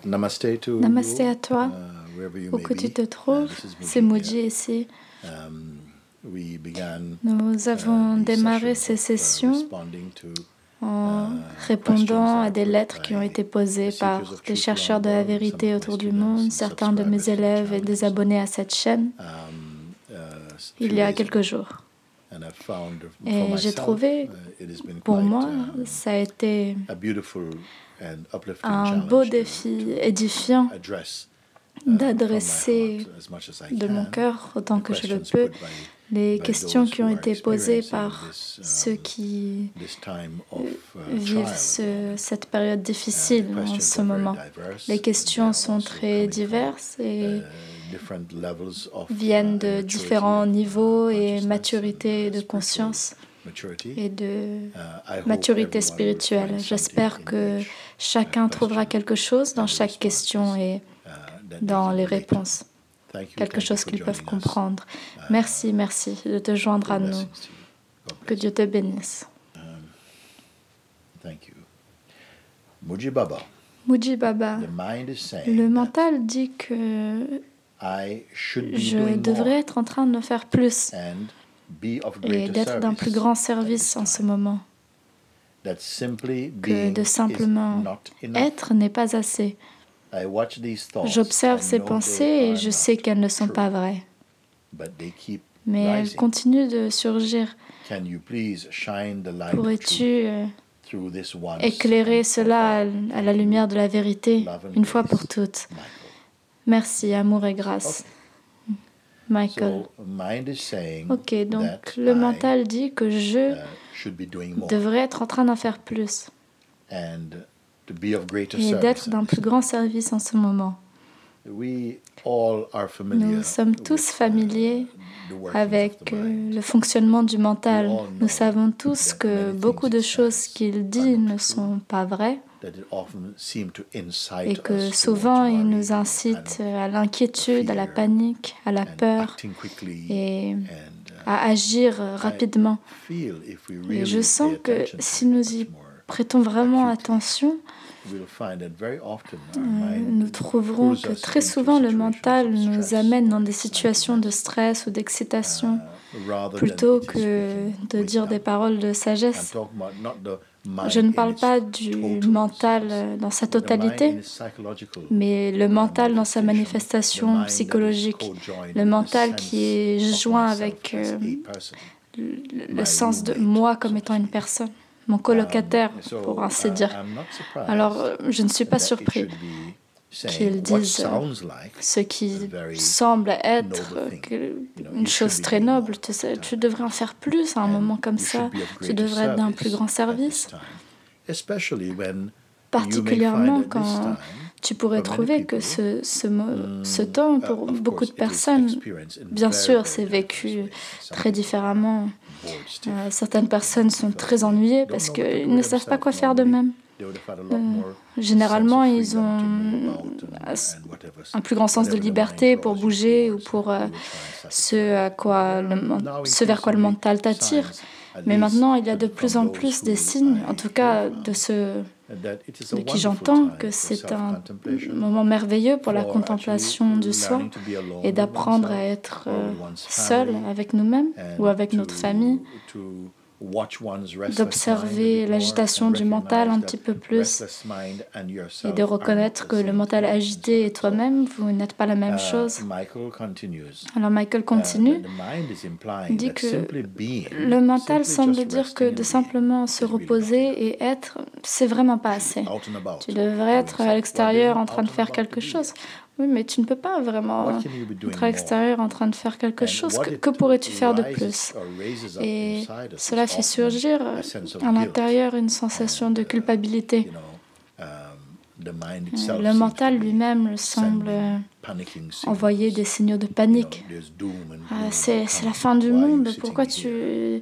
Namasté à toi, où que tu te trouves. C'est Moji ici. Nous avons démarré ces sessions en répondant à des lettres qui ont été posées par des chercheurs de la vérité autour du monde, certains de mes élèves et des abonnés à cette chaîne, il y a quelques jours. Et j'ai trouvé, pour moi, ça a été un beau défi édifiant d'adresser de mon cœur, autant que je le peux, les questions qui ont été posées par ceux qui vivent cette période difficile en ce moment. Les questions sont très diverses et viennent de différents niveaux et maturité de conscience et de maturité spirituelle. J'espère que chacun trouvera quelque chose dans chaque question et dans les réponses, quelque chose qu'ils peuvent comprendre. Merci, merci de te joindre à nous. Que Dieu te bénisse. Muji Baba, le mental dit que je devrais être en train de faire plus et d'être d'un plus grand service en ce moment. Que de simplement être n'est pas assez. J'observe ces pensées et je sais qu'elles ne sont pas vraies. Mais elles continuent de surgir. Pourrais-tu éclairer cela à la lumière de la vérité, une fois pour toutes? Merci, amour et grâce. Michael. Ok, donc le mental dit que je devrais être en train d'en faire plus et d'être d'un plus grand service en ce moment. Nous sommes tous familiers avec le fonctionnement du mental. Nous savons tous que beaucoup de choses qu'il dit ne sont pas vraies et que souvent il nous incite à l'inquiétude, à la panique, à la peur et à agir rapidement. Et je sens que si nous y prêtons vraiment attention, nous trouverons que très souvent le mental nous amène dans des situations de stress ou d'excitation plutôt que de dire des paroles de sagesse. Je ne parle pas du mental dans sa totalité, mais le mental dans sa manifestation psychologique, le mental qui est joint avec le sens de moi comme étant une personne, mon colocataire, pour ainsi dire. Alors, je ne suis pas surpris qu'ils disent ce qui semble être une chose très noble. Tu devrais en faire plus à un moment comme ça. Tu devrais être d'un plus grand service. Particulièrement quand tu pourrais trouver que ce temps, pour beaucoup de personnes, bien sûr, c'est vécu très différemment. Certaines personnes sont très ennuyées parce qu'ils ne savent pas quoi faire d'eux-mêmes. Généralement, ils ont un plus grand sens de liberté pour bouger ou pour ce vers quoi le mental t'attire. Mais maintenant, il y a de plus en plus des signes, en tout cas de ceux de qui j'entends, que c'est un moment merveilleux pour la contemplation du soi et d'apprendre à être seul avec nous-mêmes ou avec notre famille, d'observer l'agitation du mental un petit peu plus et de reconnaître que le mental agité et toi-même, vous n'êtes pas la même chose. Alors Michael continue, il dit que le mental semble dire que de simplement se reposer et être, c'est vraiment pas assez. Tu devrais être à l'extérieur en train de faire quelque chose. Oui, mais tu ne peux pas vraiment être à l'extérieur en train de faire quelque chose. Que pourrais-tu faire de plus? Et cela fait surgir à l'intérieur une sensation de culpabilité. Le mental lui-même semble envoyer des signaux de panique. C'est la fin du monde. Pourquoi tu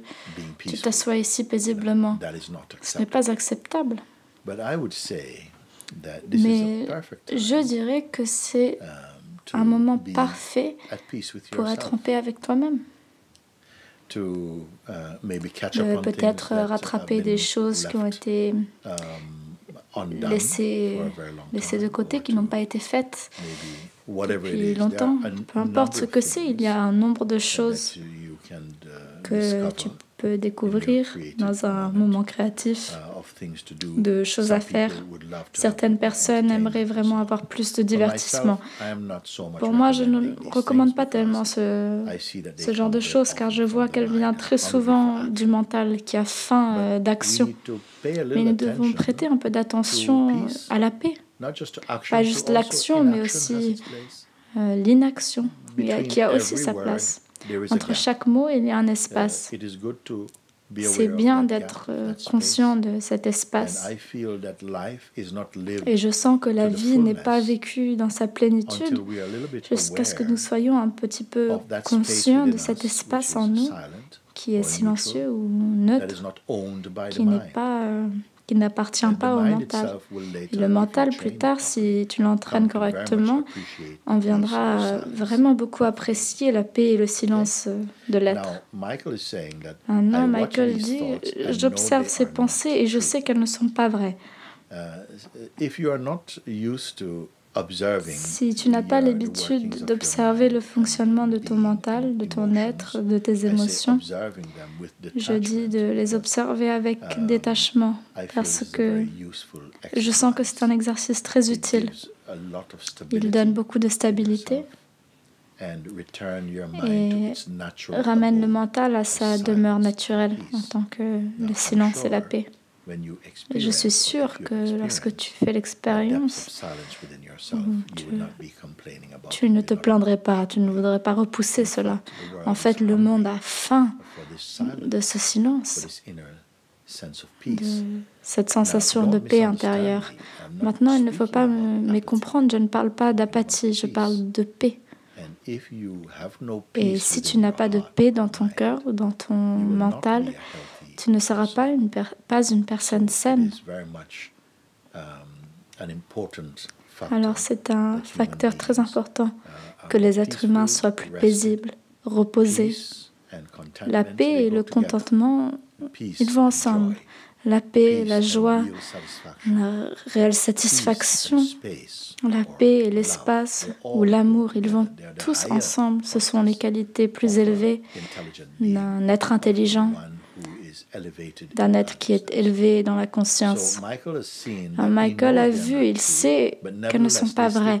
t'assois ici paisiblement? Ce n'est pas acceptable. Mais je dirais que c'est un moment parfait pour être en paix avec toi-même. De peut-être rattraper des choses qui ont été laissées de côté, qui n'ont pas été faites depuis longtemps. Peu importe ce que c'est, il y a un nombre de choses que tu peux découvrir dans un moment créatif, de choses à faire. Certaines personnes aimeraient vraiment avoir plus de divertissement. Pour moi, je ne recommande pas tellement ce genre de choses, car je vois qu'elle vient très souvent du mental qui a faim d'action. Mais nous devons prêter un peu d'attention à la paix. Pas juste l'action, mais aussi l'inaction, qui a aussi sa place. Entre chaque mot, il y a un espace. C'est bien d'être conscient de cet espace. Et je sens que la vie n'est pas vécue dans sa plénitude jusqu'à ce que nous soyons un petit peu conscients de cet espace en nous qui est silencieux ou neutre, qui n'appartient pas au mental. Et le mental, plus tard, si tu l'entraînes correctement, on viendra vraiment beaucoup apprécier la paix et le silence de l'être. Maintenant, Michael dit, j'observe ces pensées et je sais qu'elles ne sont pas vraies. Si tu n'as pas l'habitude d'observer le fonctionnement de ton mental, de ton être, de tes émotions, je dis de les observer avec détachement, parce que je sens que c'est un exercice très utile. Il donne beaucoup de stabilité et ramène le mental à sa demeure naturelle en tant que le silence et la paix. Et je suis sûre que lorsque tu fais l'expérience, tu ne te plaindrais pas, tu ne voudrais pas repousser cela. En fait, le monde a faim de ce silence, de cette sensation de paix intérieure. Maintenant, il ne faut pas me comprendre, je ne parle pas d'apathie, je parle de paix. Et si tu n'as pas de paix dans ton cœur, dans ton mental, tu ne seras pas une personne saine. Alors c'est un facteur très important que les êtres humains soient plus paisibles, reposés. La paix et le contentement, ils vont ensemble. La paix, la joie, la réelle satisfaction, la paix et l'espace ou l'amour, ils vont tous ensemble. Ce sont les qualités plus élevées d'un être intelligent, d'un être qui est élevé dans la conscience. Alors Michael a vu, il sait qu'elles ne sont pas vraies.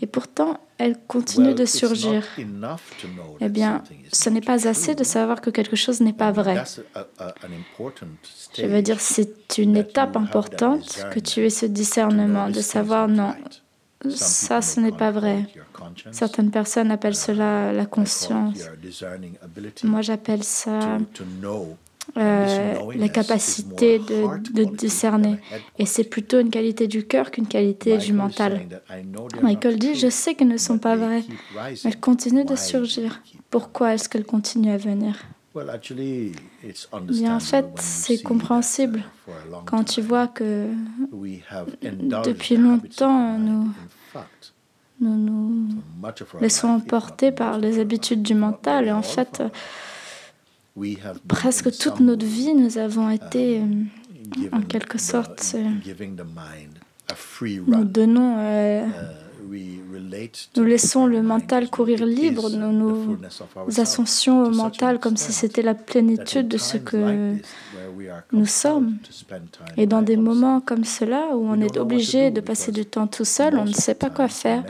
Et pourtant, elles continuent de surgir. Eh bien, ce n'est pas assez de savoir que quelque chose n'est pas vrai. Je veux dire, c'est une étape importante que tu aies ce discernement, de savoir non, ça, ce n'est pas vrai. Certaines personnes appellent cela la conscience. Moi, j'appelle ça la capacité de discerner. Et c'est plutôt une qualité du cœur qu'une qualité du mental. Michael dit, je sais qu'elles ne sont pas vraies. Elles continuent de surgir. Pourquoi est-ce qu'elles continuent à venir? Bien, en fait, c'est compréhensible quand tu vois que depuis longtemps, nous nous laissons emporter par les habitudes du mental. Et en fait, presque toute notre vie, nous avons été, en quelque sorte, nous laissons le mental courir libre, nous nous associons au mental comme si c'était la plénitude de ce que nous sommes. Et dans des moments comme cela, où on est obligé de passer du temps tout seul, on ne sait pas quoi faire.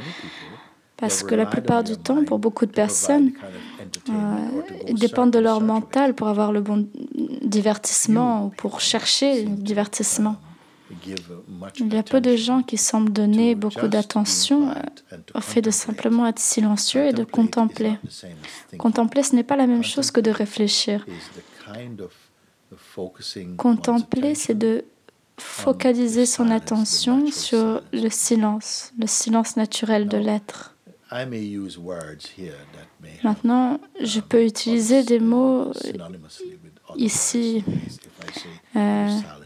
Parce que la plupart du temps, pour beaucoup de personnes, ils dépendent de leur mental pour avoir le bon divertissement ou pour chercher le divertissement. Il y a peu de gens qui semblent donner beaucoup d'attention au fait de simplement être silencieux et de contempler. Contempler, ce n'est pas la même chose que de réfléchir. Contempler, c'est de focaliser son attention sur le silence naturel de l'être. Maintenant, je peux utiliser des mots ici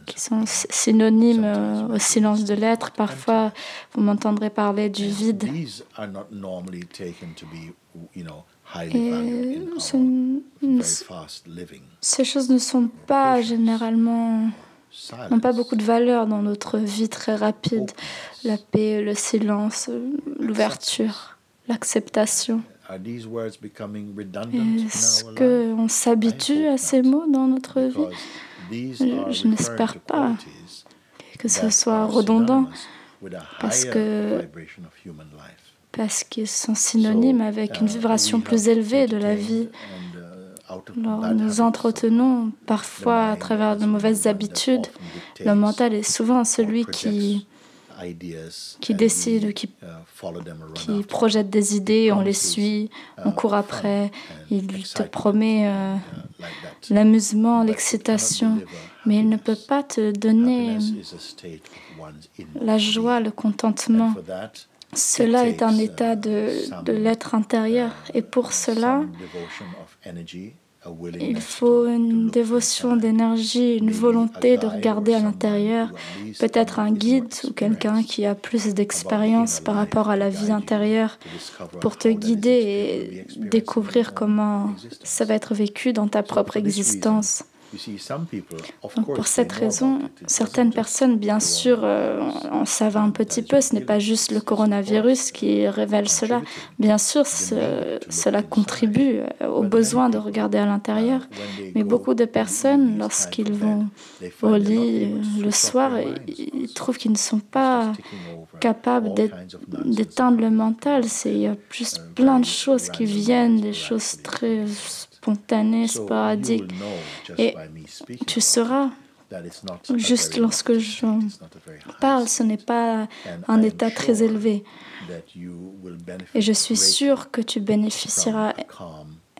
qui sont synonymes au silence de l'être. Parfois, vous m'entendrez parler du vide. Et ces choses ne sont pas généralement n'ont pas beaucoup de valeur dans notre vie très rapide. La paix, le silence, l'ouverture, l'acceptation. Est-ce qu'on s'habitue à ces mots dans notre vie? Je n'espère pas que ce soit redondant parce qu'ils sont synonymes avec une vibration plus élevée de la vie. Alors, nous entretenons parfois à travers de mauvaises habitudes. Le mental est souvent celui qui décide, qui projette des idées, on les suit, on court après, il te promet l'amusement, l'excitation, mais il ne peut pas te donner la joie, le contentement. Cela est un état de l'être intérieur et pour cela, il faut une dévotion d'énergie, une volonté de regarder à l'intérieur, peut-être un guide ou quelqu'un qui a plus d'expérience par rapport à la vie intérieure pour te guider et découvrir comment ça va être vécu dans ta propre existence. Donc pour cette raison, certaines personnes, bien sûr, en savent un petit peu. Ce n'est pas juste le coronavirus qui révèle cela. Bien sûr, cela contribue au besoin de regarder à l'intérieur. Mais beaucoup de personnes, lorsqu'ils vont au lit le soir, ils trouvent qu'ils ne sont pas capables d'éteindre le mental. Il y a juste plein de choses qui viennent, des choses très spontané, sporadique. Et tu sauras, juste lorsque je parle, ce n'est pas un état très élevé. Et je suis sûre que tu bénéficieras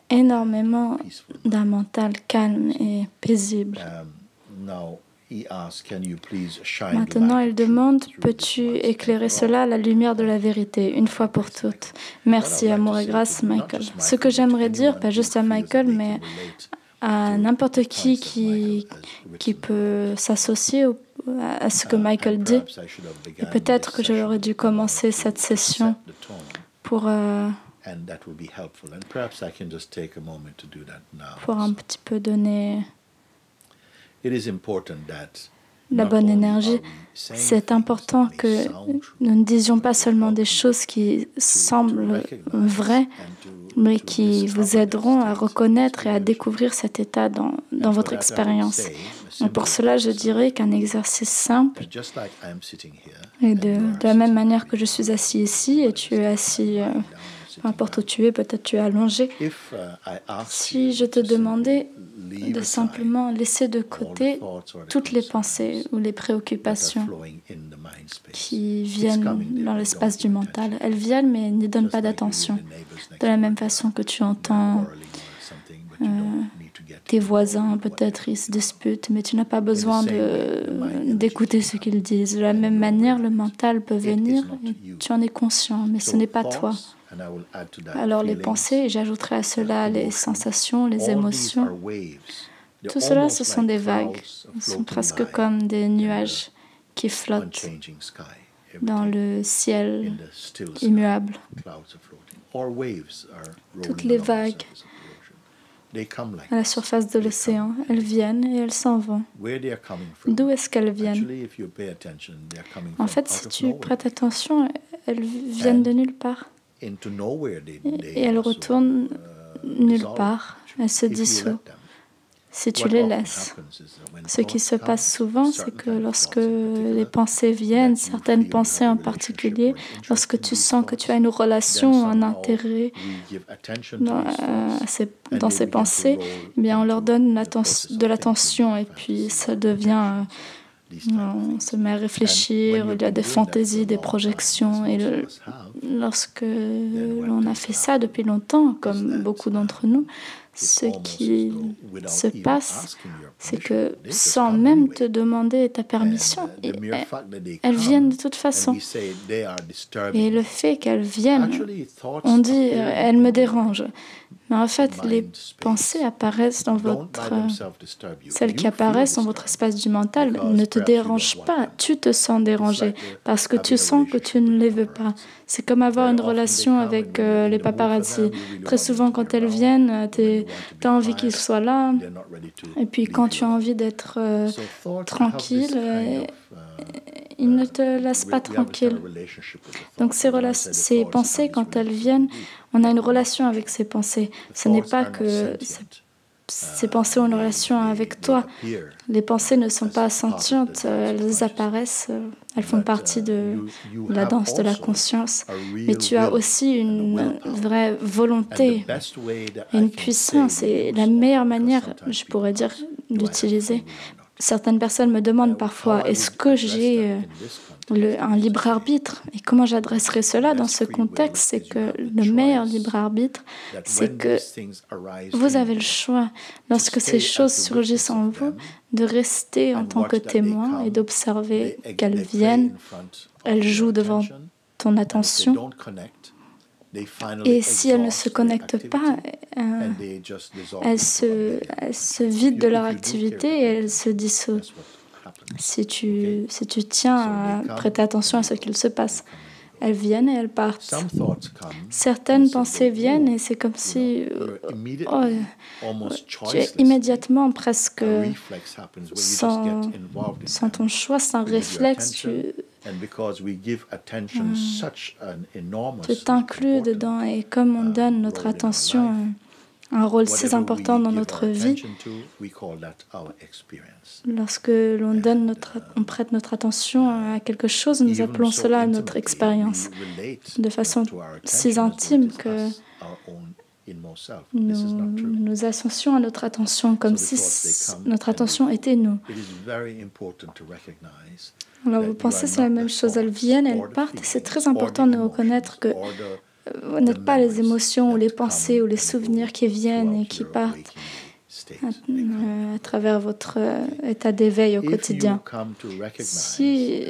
énormément d'un mental calme et paisible. Maintenant, il demande, peux-tu éclairer cela à la lumière de la vérité, une fois pour toutes? Merci, amour et grâce, Michael. Ce que j'aimerais dire, pas juste à Michael, mais à n'importe qui peut s'associer à ce que Michael dit. Et peut-être que j'aurais dû commencer cette session pour un petit peu donner la bonne énergie. C'est important que nous ne disions pas seulement des choses qui semblent vraies, mais qui vous aideront à reconnaître et à découvrir cet état dans votre expérience. Et pour cela, je dirais qu'un exercice simple, et de la même manière que je suis assis ici et tu es assis, peu importe où tu es, peut-être tu es allongé. Si je te demandais de simplement laisser de côté toutes les pensées ou les préoccupations qui viennent dans l'espace du mental. Elles viennent, mais n'y donnent pas d'attention. De la même façon que tu entends tes voisins, peut-être ils se disputent, mais tu n'as pas besoin d'écouter ce qu'ils disent. De la même manière, le mental peut venir et tu en es conscient, mais ce n'est pas toi. Alors les pensées, et j'ajouterai à cela les sensations, les émotions, tout cela, ce sont des vagues. Ce sont presque comme des nuages qui flottent dans le ciel immuable. Toutes les vagues à la surface de l'océan, elles viennent et elles s'en vont. D'où est-ce qu'elles viennent? En fait, si tu prêtes attention, elles viennent de nulle part. Et elles retournent nulle part. Elles se dissouent. Si tu les laisses. Ce qui se passe souvent, c'est que lorsque les pensées viennent, certaines pensées en particulier, lorsque tu sens que tu as une relation, un intérêt dans ces pensées, eh bien on leur donne de l'attention et puis ça devient... on se met à réfléchir, il y a des fantaisies, des projections. Et lorsque l'on a fait ça depuis longtemps, comme beaucoup d'entre nous, ce qui se passe, c'est que sans même te demander ta permission, elles viennent de toute façon. Et le fait qu'elles viennent, on dit « elles me dérangent ». Mais en fait, les pensées apparaissent dans celles qui apparaissent dans votre espace du mental ne te dérangent pas. Tu te sens dérangé parce que tu sens que tu ne les veux pas. C'est comme avoir une relation avec les paparazzi. Très souvent, quand elles viennent, tu as envie qu'ils soient là. Et puis, quand tu as envie d'être tranquille, ils ne te laissent pas tranquille. Donc, ces pensées, quand elles viennent, on a une relation avec ces pensées. Ce n'est pas que ces pensées ont une relation avec toi. Les pensées ne sont pas sentientes, elles apparaissent, elles font partie de la danse de la conscience. Mais tu as aussi une vraie volonté et une puissance. Et la meilleure manière, je pourrais dire, d'utiliser. Certaines personnes me demandent parfois, est-ce que j'ai un libre arbitre? Et comment j'adresserai cela dans ce contexte? C'est que le meilleur libre arbitre, c'est que vous avez le choix, lorsque ces choses surgissent en vous, de rester en tant que témoin et d'observer qu'elles viennent, elles jouent devant ton attention. Et si elles ne se connectent pas, elles se vident de leur activité et elles se dissolvent. Si tu tiens à prêter attention à ce qu'il se passe, elles viennent et elles partent. Certaines pensées viennent et c'est comme si tu es immédiatement presque sans ton choix, sans réflexe, tu t'inclus dedans. Et comme on donne notre attention un rôle si important dans notre vie, lorsque on prête notre attention à quelque chose, nous appelons cela notre expérience, de façon si intime que nous associons à notre attention comme si notre attention était nous. Alors vous pensez c'est la même chose, elles viennent, elles partent, et c'est très important de reconnaître que vous n'êtes pas les émotions ou les pensées ou les souvenirs qui viennent et qui partent à travers votre état d'éveil au quotidien. Si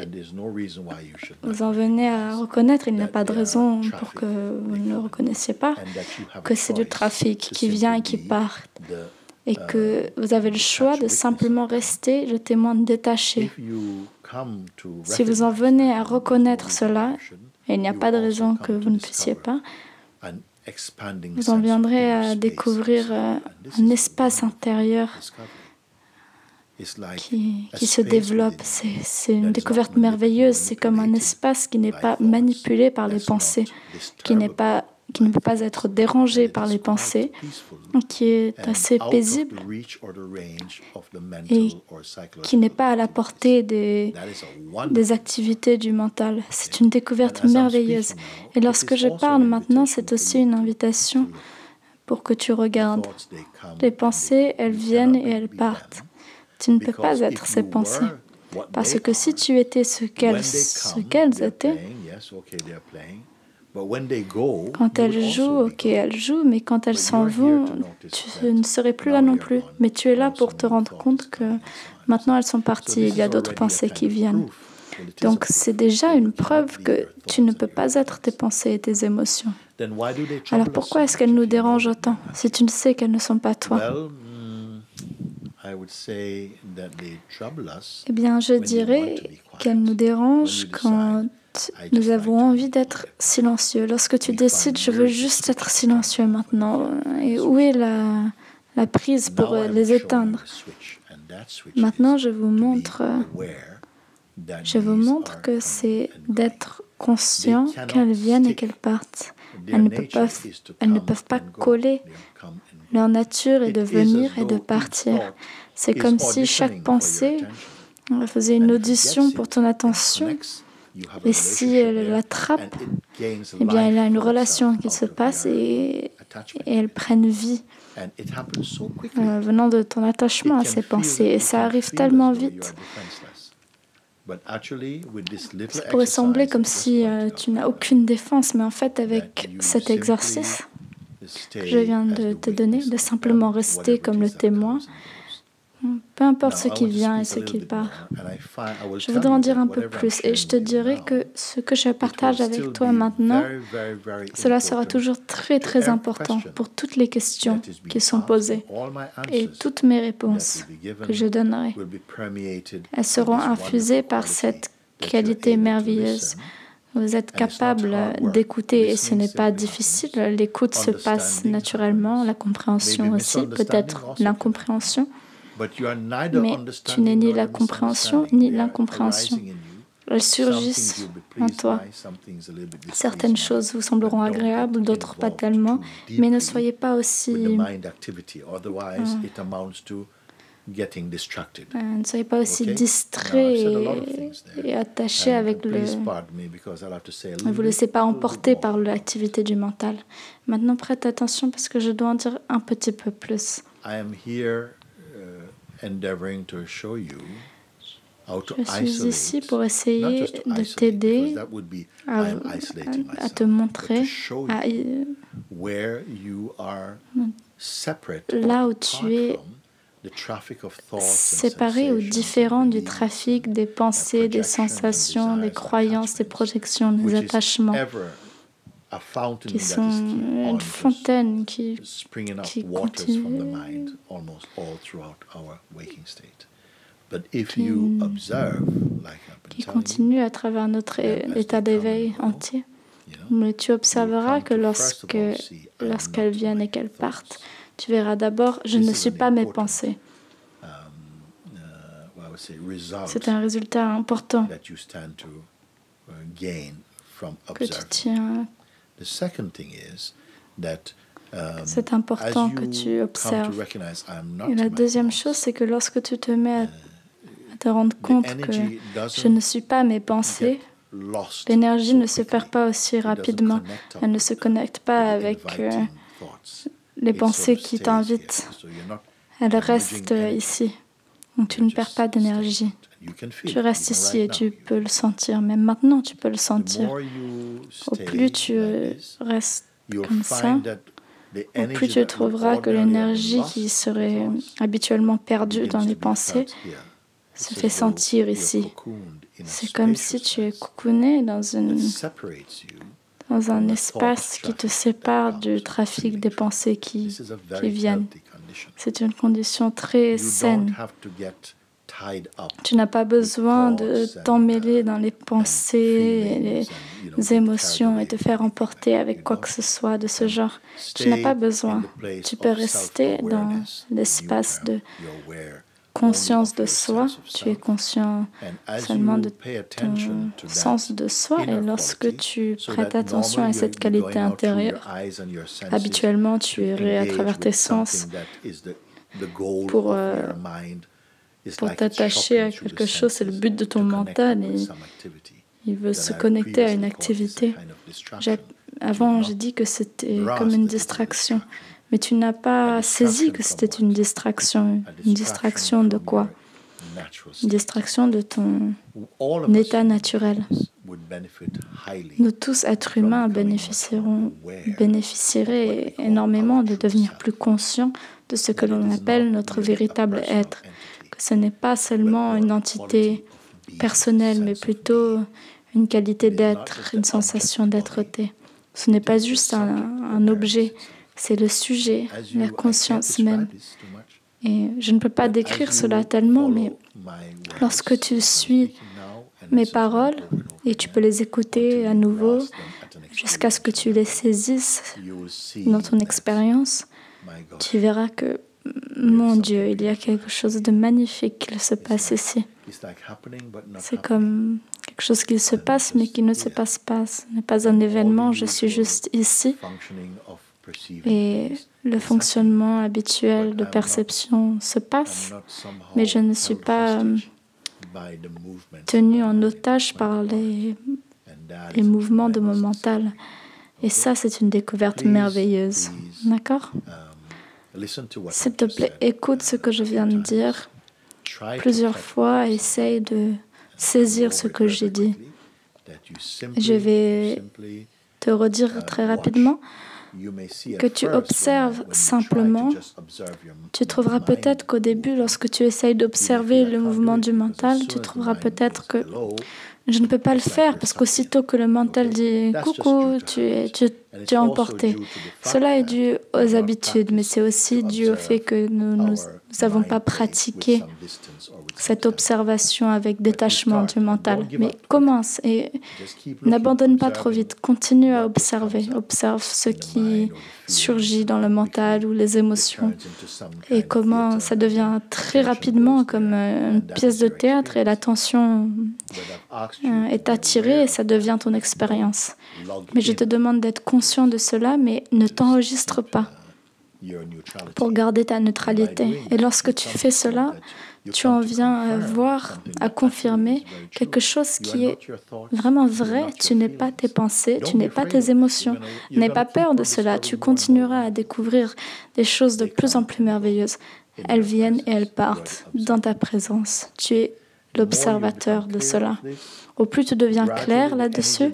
vous en venez à reconnaître, il n'y a pas de raison pour que vous ne le reconnaissiez pas, que c'est du trafic qui vient et qui part, et que vous avez le choix de simplement rester le témoin détaché. Si vous en venez à reconnaître cela, et il n'y a pas de raison que vous ne puissiez pas, vous en viendrez à découvrir un espace intérieur qui se développe. C'est une découverte merveilleuse. C'est comme un espace qui n'est pas manipulé par les pensées, qui ne peut pas être dérangé par les pensées, qui est assez paisible et qui n'est pas à la portée des activités du mental. C'est une découverte merveilleuse. Et lorsque je parle maintenant, c'est aussi une invitation pour que tu regardes. Les pensées, elles viennent et elles partent. Tu ne peux pas être ces pensées. Parce que si tu étais ce qu'elles étaient, quand elles jouent, ok, elles jouent, mais quand elles s'en vont, tu ne serais plus là non plus. Mais tu es là pour te rendre compte que maintenant elles sont parties, il y a d'autres pensées qui viennent. Donc c'est déjà une preuve que tu ne peux pas être tes pensées et tes émotions. Alors pourquoi est-ce qu'elles nous dérangent autant si tu ne sais qu'elles ne sont pas toi? Eh bien, je dirais qu'elles nous dérangent quand nous avons envie d'être silencieux. Lorsque tu décides, je veux juste être silencieux maintenant, et où est la prise pour les éteindre? Maintenant, je vous montre que c'est d'être conscient qu'elles viennent et qu'elles partent. Elles ne peuvent pas coller. Leur nature est de venir et de partir. C'est comme si chaque pensée faisait une audition pour ton attention. Et si elle l'attrape, eh bien, il y a une relation qui se passe et elles prennent vie venant de ton attachement à ces pensées. Et ça arrive tellement vite. Ça pourrait sembler comme si tu n'as aucune défense, mais en fait, avec cet exercice que je viens de te donner, de simplement rester comme le témoin, Peu importe ce qui vient et ce qui part. Je voudrais en dire un peu plus et je te dirai que ce que je partage avec toi maintenant, cela sera toujours très très important pour toutes les questions qui sont posées et toutes mes réponses que je donnerai. Elles seront infusées par cette qualité merveilleuse. Vous êtes capable d'écouter et ce n'est pas difficile. L'écoute se passe naturellement, la compréhension aussi, peut-être l'incompréhension. Mais tu n'es ni la compréhension ni l'incompréhension. Elles surgissent en toi. Certaines choses vous sembleront agréables, d'autres pas tellement, mais ne soyez pas aussi... ne soyez pas aussi distrait et attaché avec le... Ne vous laissez pas emporter par l'activité du mental. Maintenant, prête attention parce que je dois en dire un petit peu plus. Je suis ici pour essayer de t'aider à te montrer là où tu es séparé ou différent du trafic des pensées, des sensations, des croyances, des projections, des attachements, qui sont une fontaine qui continue, qui continue à travers notre état d'éveil entier. Mais tu observeras que lorsqu'elles viennent et qu'elles partent, tu verras d'abord, je ne suis pas mes pensées. C'est un résultat important que tu tiens. C'est important que tu observes. Et la deuxième chose, c'est que lorsque tu te mets à te rendre compte que je ne suis pas mes pensées, l'énergie ne se perd pas aussi rapidement. Elle ne se connecte pas avec les pensées qui t'invitent. Elle reste ici. Donc tu ne perds pas d'énergie. Tu restes ici et tu peux le sentir. Même maintenant, tu peux le sentir. Au plus tu restes comme ça, au plus tu trouveras que l'énergie qui serait habituellement perdue dans les pensées se fait sentir ici. C'est comme si tu es cocooné dans un espace qui te sépare du trafic des pensées qui viennent. C'est une condition très saine. Tu n'as pas besoin de t'emmêler dans les pensées et les émotions et te faire emporter avec quoi que ce soit de ce genre. Tu n'as pas besoin. Tu peux rester dans l'espace de conscience de soi. Tu es conscient seulement de ton sens de soi. Et lorsque tu prêtes attention à cette qualité intérieure, habituellement, tu irais à travers tes sens pour t'attacher à quelque chose. C'est le but de ton mental et il veut se connecter à une activité. Avant, j'ai dit que c'était comme une distraction. Mais tu n'as pas saisi que c'était une distraction. Une distraction de quoi? Une distraction de ton état naturel. Nous tous, êtres humains, bénéficieraient énormément de devenir plus conscients de ce que l'on appelle notre véritable être. Que ce n'est pas seulement une entité personnelle, mais plutôt une qualité d'être, une sensation d'être-té. Ce n'est pas juste un objet. C'est le sujet, la conscience même. Et je ne peux pas décrire cela tellement, mais lorsque tu suis mes paroles, et tu peux les écouter à nouveau jusqu'à ce que tu les saisisses dans ton expérience, tu verras que, mon Dieu, il y a quelque chose de magnifique qui se passe ici. C'est comme quelque chose qui se passe, mais qui ne se passe pas. Ce n'est pas un événement, je suis juste ici. Et le fonctionnement habituel de perception se passe, mais je ne suis pas tenu en otage par les mouvements de mon mental. Et ça, c'est une découverte merveilleuse. D'accord? S'il te plaît, écoute ce que je viens de dire plusieurs fois, essaye de saisir ce que j'ai dit. Je vais te redire très rapidement. que tu observes simplement, tu trouveras peut-être qu'au début, lorsque tu essayes d'observer le mouvement du mental, tu trouveras peut-être que je ne peux pas le faire parce qu'aussitôt que le mental dit « Coucou, tu es emporté ». Cela est dû aux habitudes, mais c'est aussi dû au fait que nous n'avons pas pratiqué cette observation avec détachement du mental. Mais commence et n'abandonne pas trop vite. Continue à observer. Observe ce qui surgit dans le mental ou les émotions et comment ça devient très rapidement comme une pièce de théâtre et l'attention est attirée et ça devient ton expérience. Mais je te demande d'être conscient de cela, mais ne t'enregistre pas pour garder ta neutralité. Et lorsque tu fais cela, tu en viens à voir, à confirmer quelque chose qui est vraiment vrai. Tu n'es pas tes pensées, tu n'es pas tes émotions. N'aie pas peur de cela. Tu continueras à découvrir des choses de plus en plus merveilleuses. Elles viennent et elles partent dans ta présence. Tu es l'observateur de cela. Au plus tu deviens clair là-dessus,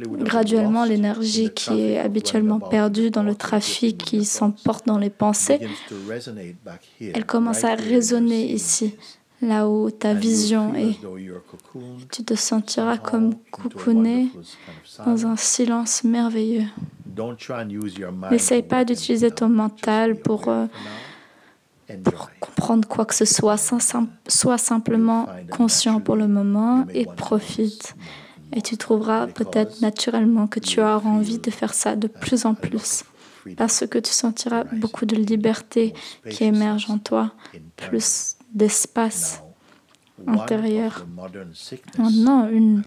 graduellement l'énergie qui est habituellement perdue dans le trafic, qui s'emporte dans les pensées, elle commence à résonner ici, là où ta vision est. Tu te sentiras comme coucouné dans un silence merveilleux. N'essaye pas d'utiliser ton mental pour comprendre quoi que ce soit, sois simplement conscient pour le moment et profite. Et tu trouveras peut-être naturellement que tu auras envie de faire ça de plus en plus, parce que tu sentiras beaucoup de liberté qui émerge en toi, plus d'espace intérieur. Maintenant, une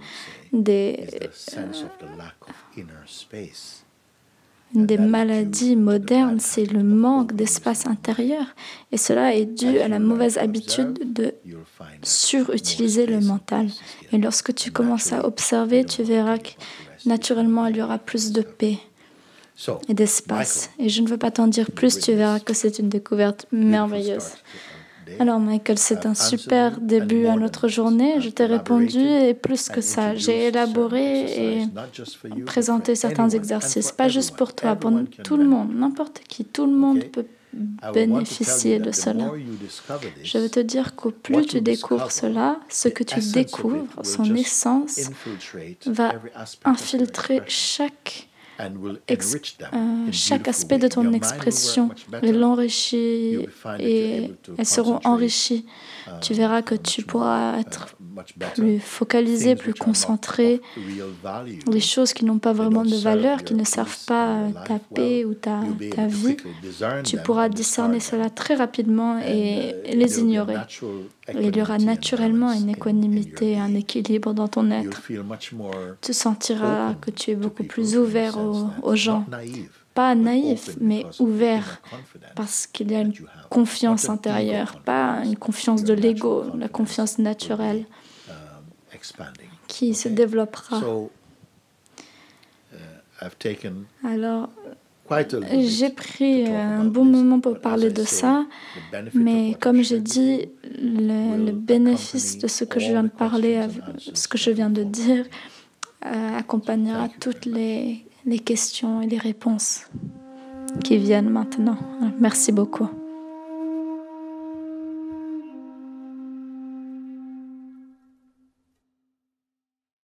des maladies modernes, c'est le manque d'espace intérieur. Et cela est dû à la mauvaise habitude de surutiliser le mental. Et lorsque tu commences à observer, tu verras que naturellement, il y aura plus de paix et d'espace. Et je ne veux pas t'en dire plus, tu verras que c'est une découverte merveilleuse. Alors Michael, c'est un super début à notre journée. Je t'ai répondu et plus que ça, j'ai élaboré et présenté certains exercices, pas juste pour toi, pour tout le monde, n'importe qui, tout le monde peut bénéficier de cela. Je veux te dire qu'au plus tu découvres cela, ce que tu découvres, son essence, va infiltrer chaque aspect de ton expression et l'enrichit et elles seront enrichies. Tu verras que tu pourras être plus focalisé, plus concentré. Les choses qui n'ont pas vraiment de valeur, qui ne servent pas ta paix ou ta vie, tu pourras discerner cela très rapidement et les ignorer. Et il y aura naturellement une équanimité, un équilibre dans ton être. Tu sentiras que tu es beaucoup plus ouvert aux gens. Pas naïf, mais ouvert, parce qu'il y a une confiance intérieure, pas une confiance de l'ego, la confiance naturelle qui se développera. Alors, j'ai pris un bon moment pour parler de ça, mais comme j'ai dit, le bénéfice de ce que je viens de parler, ce que je viens de dire, accompagnera toutes les questions et les réponses qui viennent maintenant. Merci beaucoup.